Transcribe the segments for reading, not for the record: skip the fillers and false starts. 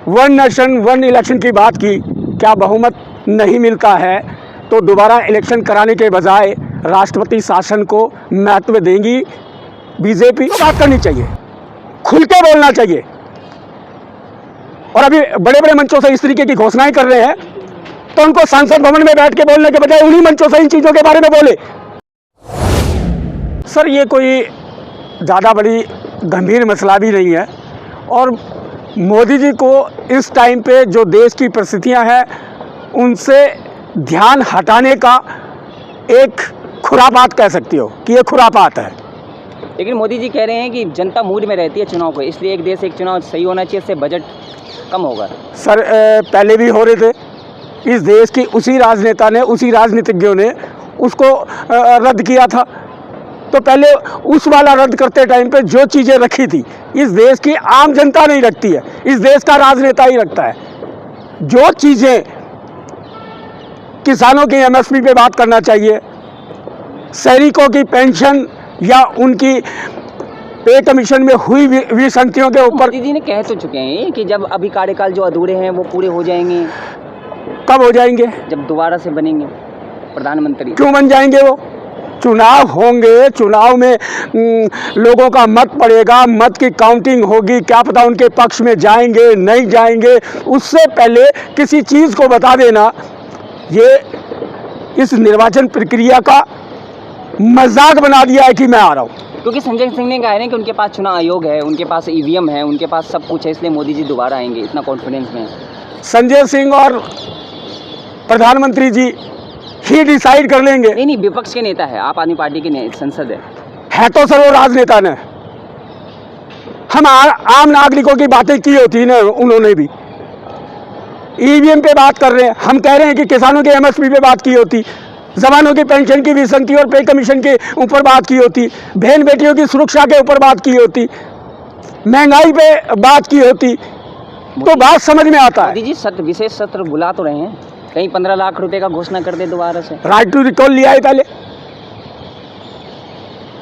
One nation one election की बात की, क्या बहुमत नहीं मिलता है तो दोबारा इलेक्शन कराने के बजाय राष्ट्रपति शासन को महत्व देंगी बीजेपी? तो बात करनी चाहिए, खुल के बोलना चाहिए। और अभी बड़े बड़े मंचों से इस तरीके की घोषणाएं कर रहे हैं तो उनको संसद भवन में बैठ के बोलने के बजाय उन्हीं मंचों से इन चीज़ों के बारे में बोले। सर, ये कोई ज़्यादा बड़ी गंभीर मसला भी नहीं है और मोदी जी को इस टाइम पे जो देश की परिस्थितियां हैं उनसे ध्यान हटाने का एक खुरापात कह सकती हो कि ये खुरापात है। लेकिन मोदी जी कह रहे हैं कि जनता मूड में रहती है चुनाव को, इसलिए एक देश एक चुनाव सही होना चाहिए, इससे बजट कम होगा। सर, पहले भी हो रहे थे। इस देश की उसी राजनेता ने, उसी राजनीतिज्ञों ने उसको रद्द किया था। तो पहले उस वाला रद्द करते टाइम पे जो चीज़ें रखी थी इस देश की आम जनता नहीं रखती है, इस देश का राजनेता ही रखता है। जो चीज़ें किसानों की एमएसपी पे बात करना चाहिए, सैनिकों की पेंशन या उनकी पे कमीशन में हुई विसंगतियों के ऊपर मोदी जी ने कह तो चुके हैं कि जब अभी कार्यकाल जो अधूरे हैं वो पूरे हो जाएंगे। कब हो जाएंगे? जब दोबारा से बनेंगे प्रधानमंत्री। क्यों बन जाएंगे? वो चुनाव होंगे, चुनाव में लोगों का मत पड़ेगा, मत की काउंटिंग होगी, क्या पता उनके पक्ष में जाएंगे नहीं जाएंगे। उससे पहले किसी चीज़ को बता देना, ये इस निर्वाचन प्रक्रिया का मजाक बना दिया है कि मैं आ रहा हूँ। क्योंकि संजय सिंह ने कहा है ना कि उनके पास चुनाव आयोग है, उनके पास ईवीएम है, उनके पास सब कुछ है, इसलिए मोदी जी दोबारा आएंगे, इतना कॉन्फिडेंस में है। संजय सिंह और प्रधानमंत्री जी ही डिसाइड कर लेंगे। नहीं, विपक्ष के नेता है, आप आदमी पार्टी के संसद है तो सर वो राजनेता ने, हम आम नागरिकों की बातें की होती ना, उन्होंने भी ईवीएम पे बात कर रहे हैं। हम कह रहे हैं कि किसानों के एमएसपी पे बात की होती, जवानों की पेंशन की विसंगति और पे कमीशन के ऊपर बात की होती, बहन बेटियों की सुरक्षा के ऊपर बात की होती, महंगाई पे बात की होती, तो बात समझ में आता है। मोदी जी सत्र, विशेष सत्र बुला तो रहे हैं, कहीं 15 लाख रुपए का घोषणा कर दे दोबारा से। राइट टू रिकॉल लिया है पहले।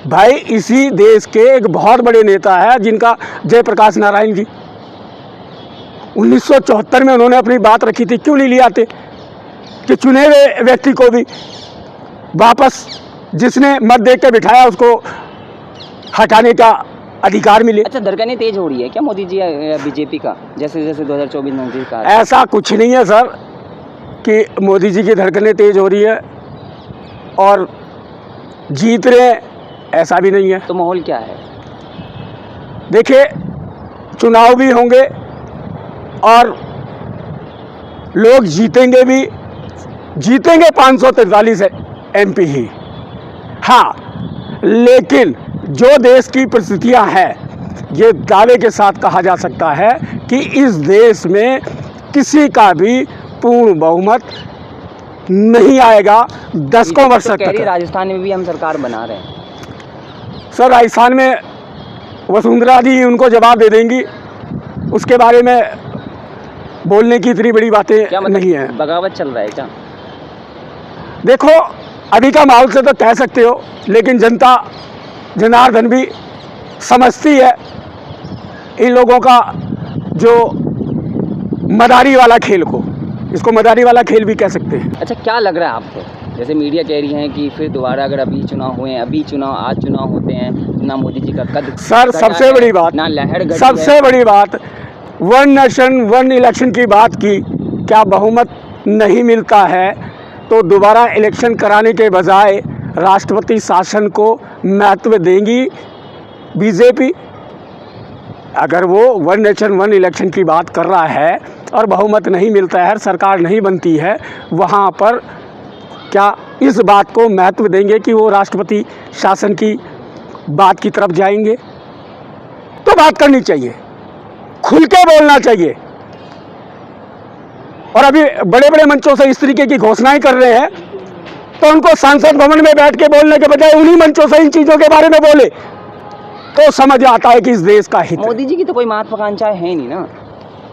भाई, इसी देश के एक बहुत बड़े नेता है जिनका जयप्रकाश नारायण जी, 1974 में उन्होंने अपनी बात रखी थी। क्यों नहीं ले आते कि चुने हुए व्यक्ति को भी वापस, जिसने मत दे के बिठाया, उसको हटाने का अधिकार मिले। अच्छा, धड़कनें तेज हो रही है क्या मोदी जी या बीजेपी का, जैसे जैसे 2024 में नजदीक आ रहा है? ऐसा कुछ नहीं है सर कि मोदी जी की धड़कनें तेज हो रही है और जीत रहे हैं, ऐसा भी नहीं है। तो माहौल क्या है? देखिए, चुनाव भी होंगे और लोग जीतेंगे भी, जीतेंगे 543 एमपी ही। हाँ, लेकिन जो देश की परिस्थितियां हैं, ये दावे के साथ कहा जा सकता है कि इस देश में किसी का भी पूर्ण बहुमत नहीं आएगा 10 वर्ष तक। राजस्थान में भी हम सरकार बना रहे हैं। सर, राजस्थान में वसुंधरा जी उनको जवाब दे देंगी, उसके बारे में बोलने की इतनी बड़ी बातें नहीं है। बगावत चल रहा है क्या? देखो, अभी का माहौल से तो कह सकते हो, लेकिन जनता जनार्दन भी समझती है इन लोगों का जो मदारी वाला खेल को, इसको मदारी वाला खेल भी कह सकते हैं। अच्छा, क्या लग रहा है आपको? जैसे मीडिया कह रही है कि फिर दोबारा अगर अभी चुनाव हुए, अभी चुनाव, आज चुनाव होते हैं, ना मोदी जी का कद सर, सबसे बड़ी बात, ना लहर, सबसे बड़ी बात, वन नेशन वन इलेक्शन की बात की, क्या बहुमत नहीं मिलता है तो दोबारा इलेक्शन कराने के बजाय राष्ट्रपति शासन को महत्व देंगी बीजेपी? अगर वो वन नेशन वन इलेक्शन की बात कर रहा है और बहुमत नहीं मिलता है, सरकार नहीं बनती है, वहाँ पर क्या इस बात को महत्व देंगे कि वो राष्ट्रपति शासन की बात की तरफ जाएंगे? तो बात करनी चाहिए, खुल के बोलना चाहिए। और अभी बड़े बड़े मंचों से इस तरीके की घोषणाएं कर रहे हैं तो उनको संसद भवन में बैठ के बोलने के बजाय उन्हीं मंचों से इन चीज़ों के बारे में बोले तो समझ आता है कि इस देश का हित। मोदी जी की तो कोई महत्वाकांक्षा है नहीं ना,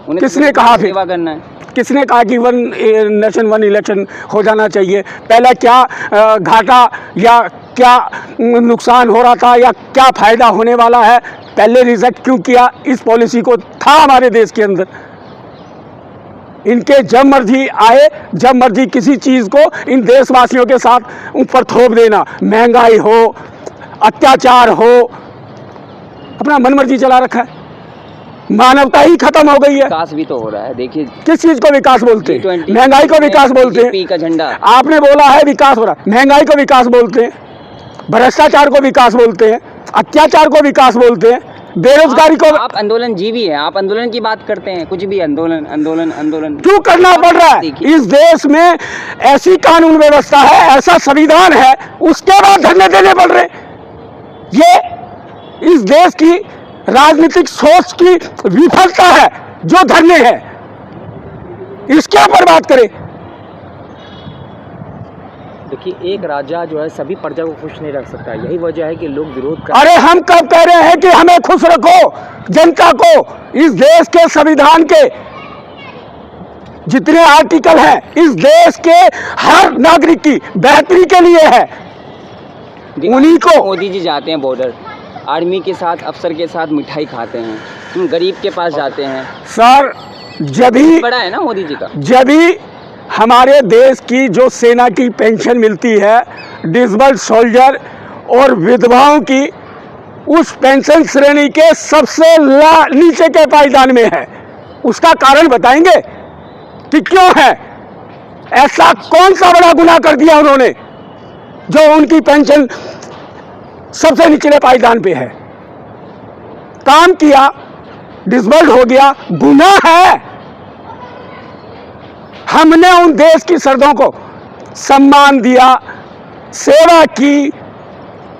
उन्हें किसने कहा फिर सेवा करना है? किसने कहा कि वन नेशन वन इलेक्शन हो जाना चाहिए? पहले क्या घाटा या क्या नुकसान हो रहा था या क्या फ़ायदा होने वाला है, पहले रिजेक्ट क्यों किया? इस पॉलिसी को था हमारे देश के अंदर, इनके जब मर्जी आए, जब मर्जी किसी चीज़ को इन देशवासियों के साथ ऊपर थोप देना, महंगाई हो, अत्याचार हो, अपना मन मर्जी चला रखा है। मानवता ही खत्म हो गई है। विकास भी तो हो रहा है, देखिए किस चीज को विकास बोलते हैं? G20 महंगाई को विकास बोलते हैं। बीजेपी का झंडा आपने बोला है विकास हो रहा है, महंगाई को विकास बोलते हैं, भ्रष्टाचार को विकास बोलते हैं, अत्याचार को विकास बोलते हैं, बेरोजगारी को। आप आंदोलन जीवी हैं, आप आंदोलन की बात करते हैं, कुछ भी आंदोलन आंदोलन आंदोलन क्यों करना पड़ रहा है? इस देश में ऐसी कानून व्यवस्था है, ऐसा संविधान है, उसके बाद धरने देने पड़ रहे। ये इस देश की राजनीतिक सोच की विफलता है जो धरने है। इसके ऊपर बात करें। देखिए, एक राजा जो है सभी प्रजा को खुश नहीं रख सकता, यही वजह है कि लोग विरोध कर। अरे हम कब कह रहे हैं कि हमें खुश रखो जनता को? इस देश के संविधान के जितने आर्टिकल हैं, इस देश के हर नागरिक की बेहतरी के लिए है। उन्हीं को मोदी जी जाते हैं बॉर्डर, आर्मी के साथ, अफसर के साथ मिठाई खाते हैं, तुम गरीब के पास जाते हैं। सर, जब भी बड़ा है ना मोदी जी का, जब भी हमारे देश की जो सेना की पेंशन मिलती है, डिसेबल्ड सोल्जर और विधवाओं की, उस पेंशन श्रेणी के सबसे नीचे के पायदान में है। उसका कारण बताएंगे कि क्यों है? ऐसा कौन सा बड़ा गुनाह कर दिया उन्होंने जो उनकी पेंशन सबसे निचले पायदान पे है? काम किया, डिसेबल्ड हो गया, गुनाह है। हमने उन देश की सरहदों को सम्मान दिया, सेवा की,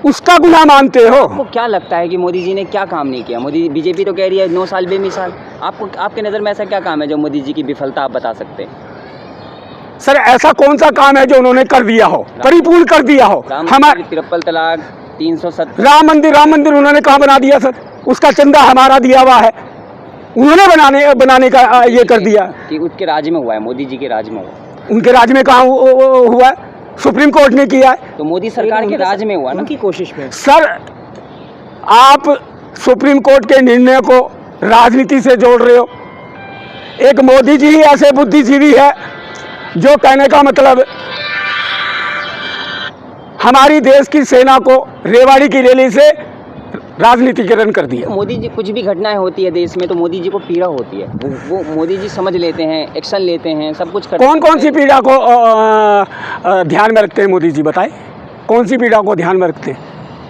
उसका गुनाह मानते हो? आपको क्या लगता है कि मोदी जी ने क्या काम नहीं किया? मोदी बीजेपी तो कह रही है 9 साल बेमिसाल, आपको आपके नज़र में ऐसा क्या काम है जो मोदी जी की विफलता आप बता सकते हैं? सर, ऐसा कौन सा काम है जो उन्होंने कर दिया हो, परिपूर्ण कर दिया हो? हमारे ट्रिपल तलाक, 370, राम मंदिर उन्होंने कहाँ बना दिया सर? उसका चंदा हमारा दिया हुआ है, उन्होंने बनाने का ये कर दिया कि उसके राज में हुआ है, मोदी जी के राज में हुआ। उनके राज में कहाँ हुआ है? सुप्रीम कोर्ट ने किया है। तो मोदी सरकार के राज में हुआ ना, उनकी कोशिश में। सर, आप सुप्रीम कोर्ट के निर्णय को राजनीति से जोड़ रहे हो। एक मोदी जी ही ऐसे बुद्धिजीवी है जो कहने का मतलब हमारी देश की सेना को रेवाड़ी की रैली से राजनीतिकरण कर दिया। तो मोदी जी, कुछ भी घटनाएं होती है देश में तो मोदी जी को पीड़ा होती है, वो मोदी जी समझ लेते हैं, एक्शन लेते हैं, सब कुछ करते हैं। कौन सी पीड़ा को ध्यान में रखते हैं मोदी जी? बताए, कौन सी पीड़ा को ध्यान में रखते हैं?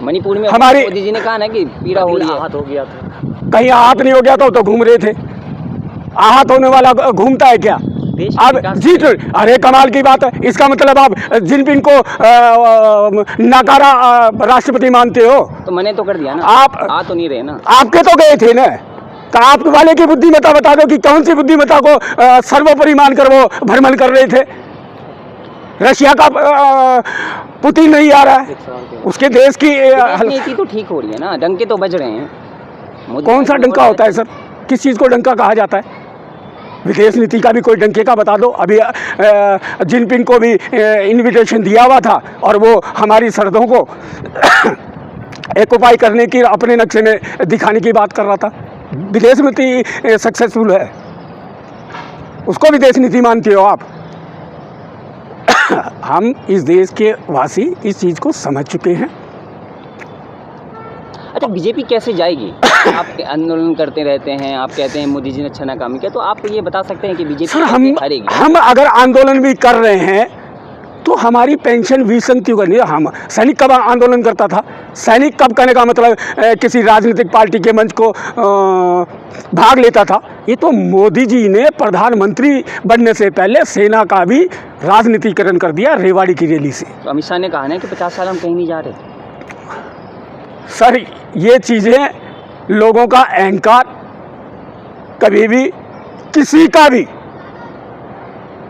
मणिपुर में हमारी मोदी जी ने कहा ना कि पीड़ा हो रही है। आहत हो गया था, कहीं आहत नहीं हो गया तो घूम रहे थे। आहत होने वाला घूमता है क्या? अब जीत, अरे कमाल की बात है। इसका मतलब आप जिनपिंग को नकारा राष्ट्रपति मानते हो? तो मैंने तो कर दिया ना, आप आ तो नहीं रहे ना। आपके तो गए थे ना, तो आप वाले की बुद्धिमत्ता बता दो कि कौन सी बुद्धिमत्ता को सर्वोपरि मानकर वो भ्रमण कर रहे थे। रशिया का पुतिन नहीं आ रहा है, उसके देश की नीति तो ठीक हो रही है ना, डंके तो बज रहे हैं। कौन सा डंका होता है सर? किस चीज़ को डंका कहा जाता है? विदेश नीति का भी कोई डंके का बता दो। अभी जिनपिंग को भी इनविटेशन दिया हुआ था और वो हमारी सरहदों को एक्युपाई करने की अपने नक्शे में दिखाने की बात कर रहा था। विदेश नीति सक्सेसफुल है, उसको विदेश नीति मानते हो आप? हम इस देश के वासी इस चीज़ को समझ चुके हैं। अच्छा, बीजेपी कैसे जाएगी? आप आंदोलन करते रहते हैं, आप कहते हैं मोदी जी ने अच्छा ना काम किया, तो आप ये बता सकते हैं कि बीजेपी कैसे हारेगी? हम अगर आंदोलन भी कर रहे हैं तो हमारी पेंशन विसंग क्यों करनी है? हम सैनिक कब आंदोलन करता था? सैनिक कब कहने का मतलब किसी राजनीतिक पार्टी के मंच को भाग लेता था? ये तो मोदी जी ने प्रधानमंत्री बनने से पहले सेना का भी राजनीतिकरण कर दिया रेवाड़ी की रैली से। तो अमित शाह ने कहा ना कि 50 साल हम कहीं नहीं जा रहे। सर, ये चीज़ें लोगों का अहंकार कभी भी किसी का भी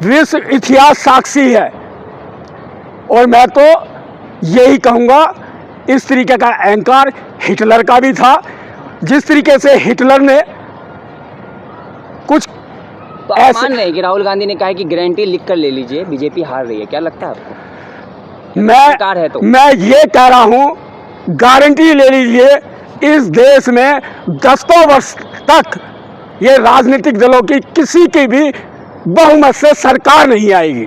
विश्व इतिहास साक्षी है। और मैं तो यही कहूँगा, इस तरीके का अहंकार हिटलर का भी था। जिस तरीके से हिटलर ने कुछ तो आप मान रहे हैं कि राहुल गांधी ने कहा कि गारंटी लिख कर ले लीजिए, बीजेपी हार रही है, क्या लगता है आपको? मैं ये कह रहा हूँ, गारंटी ले लीजिए, इस देश में दस्तों वर्ष तक ये राजनीतिक दलों की किसी की भी बहुमत से सरकार नहीं आएगी।